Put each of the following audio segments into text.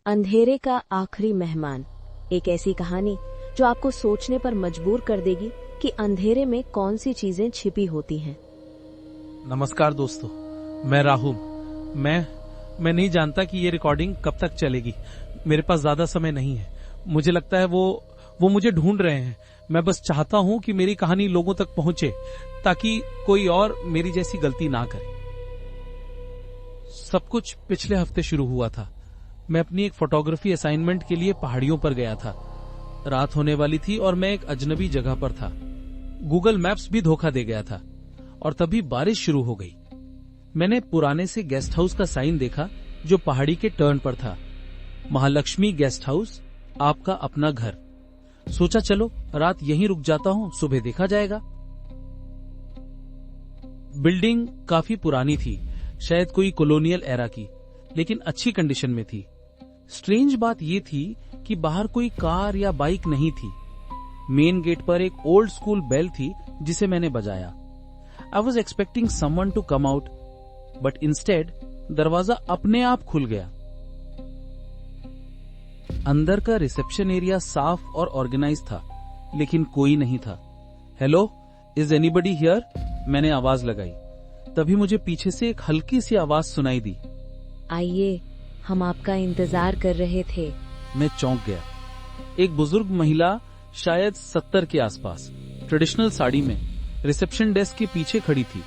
अंधेरे का आखिरी मेहमान, एक ऐसी कहानी जो आपको सोचने पर मजबूर कर देगी कि अंधेरे में कौन सी चीजें छिपी होती हैं। नमस्कार दोस्तों, मैं राहुल। मैं नहीं जानता कि ये रिकॉर्डिंग कब तक चलेगी। मेरे पास ज्यादा समय नहीं है। मुझे लगता है वो मुझे ढूंढ रहे हैं। मैं बस चाहता हूं कि मेरी कहानी लोगों तक पहुंचे ताकि कोई और मेरी जैसी गलती ना करे। सब कुछ पिछले हफ्ते शुरू हुआ था। मैं अपनी एक फोटोग्राफी असाइनमेंट के लिए पहाड़ियों पर गया था। रात होने वाली थी और मैं एक अजनबी जगह पर था। गूगल मैप्स भी धोखा दे गया था और तभी बारिश शुरू हो गई। मैंने पुराने से गेस्ट हाउस का साइन देखा जो पहाड़ी के टर्न पर था। महालक्ष्मी गेस्ट हाउस, आपका अपना घर। सोचा चलो रात यहीं रुक जाता हूं, सुबह देखा जाएगा। बिल्डिंग काफी पुरानी थी, शायद कोई कॉलोनियल एरा की, लेकिन अच्छी कंडीशन में थी। स्ट्रेंज बात यह थी कि बाहर कोई कार या बाइक नहीं थी। मेन गेट पर एक ओल्ड स्कूल बेल थी जिसे मैंने बजाया। I was expecting someone to come out, but instead दरवाजा अपने आप खुल गया। अंदर का रिसेप्शन एरिया साफ और ऑर्गेनाइज था, लेकिन कोई नहीं था। Hello, is anybody here? मैंने आवाज लगाई। तभी मुझे पीछे से एक हल्की सी आवाज सुनाई दी। आइए, हम आपका इंतजार कर रहे थे। मैं चौंक गया। एक बुजुर्ग महिला, शायद 70 के आसपास, ट्रेडिशनल साड़ी में रिसेप्शन डेस्क के पीछे खड़ी थी।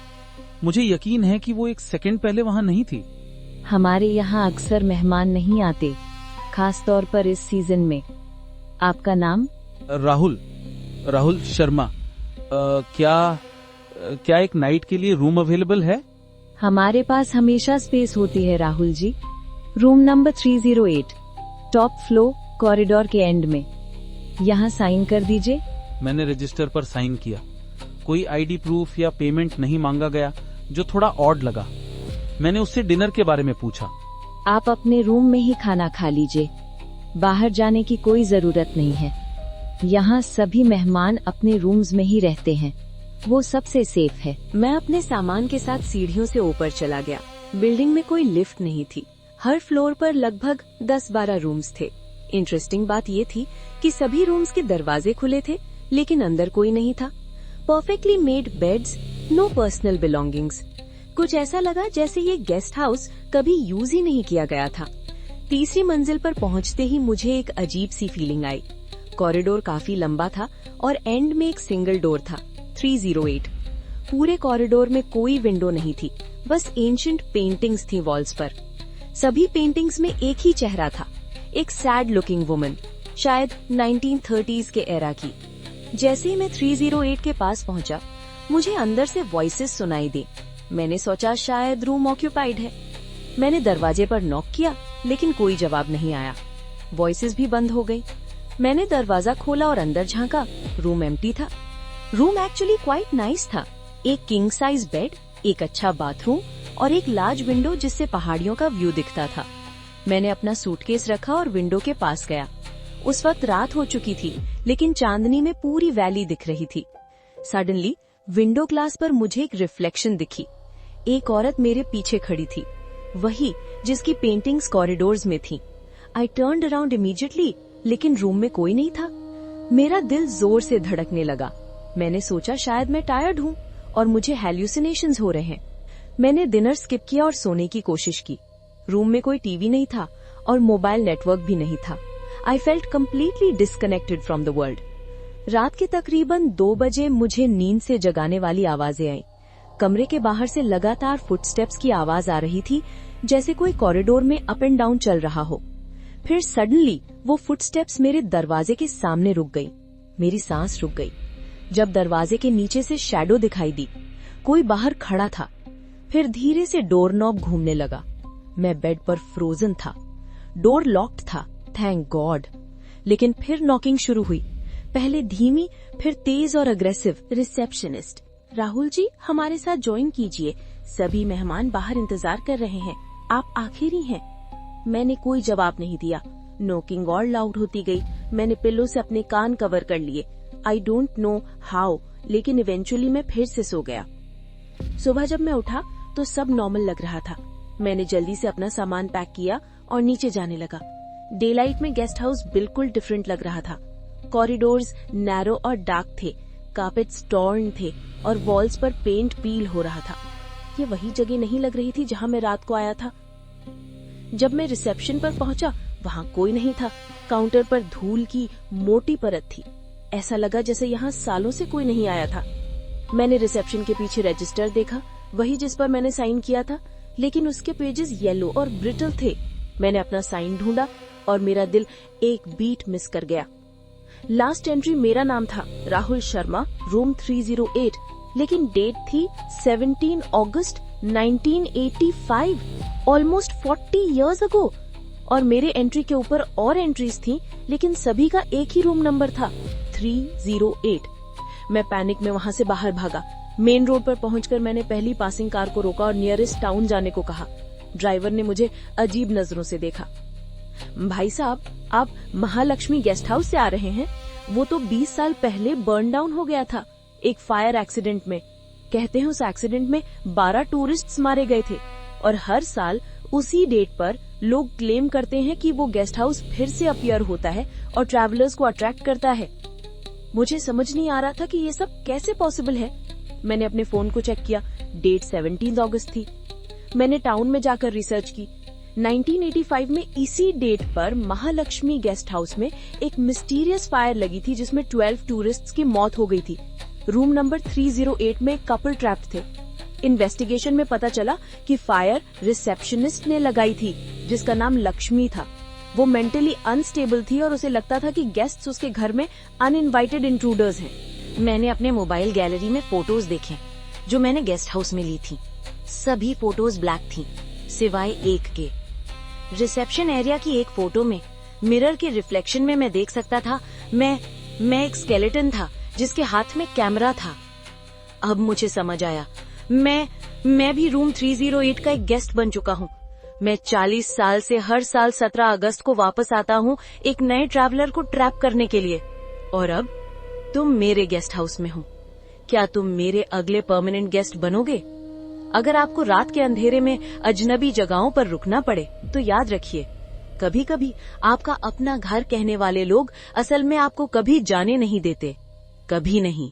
मुझे यकीन है कि वो एक सेकंड पहले वहां नहीं थी। हमारे यहाँ अक्सर मेहमान नहीं आते, खास तौर पर इस सीजन में। आपका नाम? राहुल शर्मा। क्या एक नाइट के लिए रूम अवेलेबल है? हमारे पास हमेशा स्पेस होती है Rahul ji. Room number 308, top floor, corridor के एंड में। यहाँ साइन कर दीजिए। मैंने रजिस्टर पर साइन किया। कोई आईडी प्रूफ या पेमेंट नहीं मांगा गया, जो थोड़ा ऑड लगा। मैंने उससे डिनर के बारे में पूछा। आप अपने रूम में ही खाना खा लीजिए, बाहर जाने की कोई जरूरत नहीं है। यहाँ सभी मेहमान अपने रूम्स में ही रहते हैं, वो सबसे सेफ है। मैं अपने सामान के साथ सीढ़ियों से ऊपर चला गया। बिल्डिंग में कोई लिफ्ट नहीं थी। हर फ्लोर पर लगभग 10-12 रूम्स थे। इंटरेस्टिंग बात ये थी कि सभी रूम्स के दरवाजे खुले थे, लेकिन अंदर कोई नहीं था। Perfectly made beds, no personal belongings. कुछ ऐसा लगा जैसे ये गेस्ट हाउस कभी यूज ही नहीं किया गया था। तीसरी मंजिल पर पहुंचते ही मुझे एक अजीब सी फीलिंग आई। कॉरिडोर काफी लंबा था और एंड में एक सिंगल डोर था, 308। पूरे कॉरिडोर में कोई विंडो नहीं थी, बस एंशिएंट पेंटिंग्स थी वॉल्स पर। सभी पेंटिंग्स में एक ही चेहरा था, एक सैड लुकिंग वुमन, शायद 1930s के एरा की। जैसे ही मैं 308 के पास पहुंचा, मुझे अंदर से वॉइसेस सुनाई दी। मैंने सोचा शायद रूम ऑक्यूपाइड है। मैंने दरवाजे पर नॉक किया, लेकिन कोई जवाब नहीं आया। वॉइसेस भी बंद हो गई। मैंने दरवाजा खोला और अंदर झांका। रूम एम्प्टी था। रूम एक्चुअली क्वाइट नाइस था। एक किंग साइज बेड, एक अच्छा बाथरूम और एक लार्ज विंडो जिससे पहाड़ियों का व्यू दिखता था। मैंने अपना सूटकेस रखा और विंडो के पास गया। उस वक्त रात हो चुकी थी, लेकिन चांदनी में पूरी वैली दिख रही थी। सडनली विंडो ग्लास पर मुझे एक रिफ्लेक्शन दिखी। एक औरत मेरे पीछे खड़ी थी, वही जिसकी पेंटिंग्स कॉरिडोर्स में थी। आई टर्न्ड अराउंड इमीडिएटली, लेकिन रूम में कोई नहीं था। मेरा दिल जोर से धड़कने लगा। मैंने सोचा शायद मैं टायर्ड हूँ और मुझे हैल्यूसिनेशंस हो रहे हैं। मैंने डिनर स्किप किया और सोने की कोशिश की। रूम में कोई टीवी नहीं था और मोबाइल नेटवर्क भी नहीं था। I felt completely disconnected from the world. रात के तकरीबन 2 बजे मुझे नींद से जगाने वाली आवाजें आईं। कमरे के बाहर से लगातार फुटस्टेप्स की आवाज आ रही थी, जैसे कोई कॉरिडोर में अप एंड डाउन चल रहा हो। फिर सडनली वो फुटस्टेप्स मेरे दरवाजे के सामने रुक गई। मेरी सांस रुक गई जब दरवाजे के नीचे से शैडो दिखाई दी। कोई बाहर खड़ा था। फिर धीरे से डोर नॉब घूमने लगा। मैं बेड पर फ्रोजन था। डोर लॉक्ड था, थैंक गॉड। लेकिन फिर नॉकिंग शुरू हुई, पहले धीमी, फिर तेज और अग्रेसिव। रिसेप्शनिस्ट: राहुल जी, हमारे साथ ज्वाइन कीजिए, सभी मेहमान बाहर इंतजार कर रहे हैं, आप आखिरी हैं। मैंने कोई जवाब नहीं दिया। नॉकिंग और लाउड होती गई। मैंने पिल्लो से अपने कान कवर कर लिए। आई डोंट नो हाउ, लेकिन इवेंचुअली मैं फिर से सो गया। सुबह जब मैं उठा तो सब नॉर्मल लग रहा था। मैंने जल्दी से अपना सामान पैक किया और नीचे जाने लगा। डे लाइट में गेस्ट हाउस बिल्कुल डिफरेंट लग रहा था। कॉरिडोर्स नैरो और डार्क थे, कार्पेट्स टॉर्न थे और वॉल्स पर पेंट पील हो रहा था। ये वही जगह नहीं लग रही थी जहां मैं रात को आया था। जब मैं रिसेप्शन पर पहुंचा, वहां कोई नहीं था। काउंटर पर धूल की मोटी परत थी। ऐसा लगा जैसे यहाँ सालों से कोई नहीं आया था। मैंने रिसेप्शन के पीछे रजिस्टर देखा, वही जिस पर मैंने साइन किया था, लेकिन उसके पेजेस येलो और ब्रिटल थे। मैंने अपना साइन ढूंढा और मेरा दिल एक बीट मिस कर गया। लास्ट एंट्री मेरा नाम था, राहुल शर्मा, रूम 308, लेकिन डेट थी 17 अगस्त 1985, ऑलमोस्ट 40 इयर्स अगो। और मेरे एंट्री के ऊपर और एंट्रीज थी, लेकिन सभी का एक ही रूम नंबर था, 308। मैं पैनिक में वहां से बाहर भागा। मेन रोड पर पहुंचकर मैंने पहली पासिंग कार को रोका और नियरेस्ट टाउन जाने को कहा। ड्राइवर ने मुझे अजीब नजरों से देखा। भाई साहब, आप महालक्ष्मी गेस्ट हाउस से आ रहे हैं? वो तो 20 साल पहले बर्न डाउन हो गया था एक फायर एक्सीडेंट में। कहते हैं उस एक्सीडेंट में 12 टूरिस्ट्स मारे गए थे और हर साल उसी डेट पर लोग क्लेम करते हैं कि वो गेस्ट हाउस फिर से अपीयर होता है और ट्रैवलर्स को अट्रैक्ट करता है। मुझे समझ नहीं आ रहा था कि ये सब कैसे पॉसिबल है। मैंने अपने फोन को चेक किया, डेट 17 अगस्त थी। मैंने टाउन में जाकर रिसर्च की। 1985 में इसी डेट पर महालक्ष्मी गेस्ट हाउस में एक मिस्टीरियस फायर लगी थी जिसमें 12 टूरिस्ट्स की मौत हो गई थी। रूम नंबर 308 में कपल ट्रैप्ड थे। इन्वेस्टिगेशन में पता चला कि फायर रिसेप्शनिस्ट ने लगाई थी, जिसका नाम लक्ष्मी था। वो मेंटली अनस्टेबल थी और उसे लगता था कि गेस्ट्स उसके घर में अनइनवाइटेड इंट्रूडर्स हैं। मैंने अपने मोबाइल गैलरी में फोटोज देखे जो मैंने गेस्ट हाउस में ली थी। सभी फोटोज ब्लैक थी, सिवाय एक के। रिसेप्शन एरिया की एक फोटो में मिरर के रिफ्लेक्शन में मैं देख सकता था मैं एक स्केलेटन था जिसके हाथ में कैमरा था। अब मुझे समझ आया, मैं भी रूम 308 का एक गेस्ट बन चुका हूँ। मैं 40 साल से हर साल 17 अगस्त को वापस आता हूँ एक नए ट्रैवलर को ट्रैप करने के लिए। और अब तुम मेरे गेस्ट हाउस में हो। क्या तुम मेरे अगले परमानेंट गेस्ट बनोगे? अगर आपको रात के अंधेरे में अजनबी जगहों पर रुकना पड़े तो याद रखिए, कभी कभी आपका अपना घर कहने वाले लोग असल में आपको कभी जाने नहीं देते, कभी नहीं।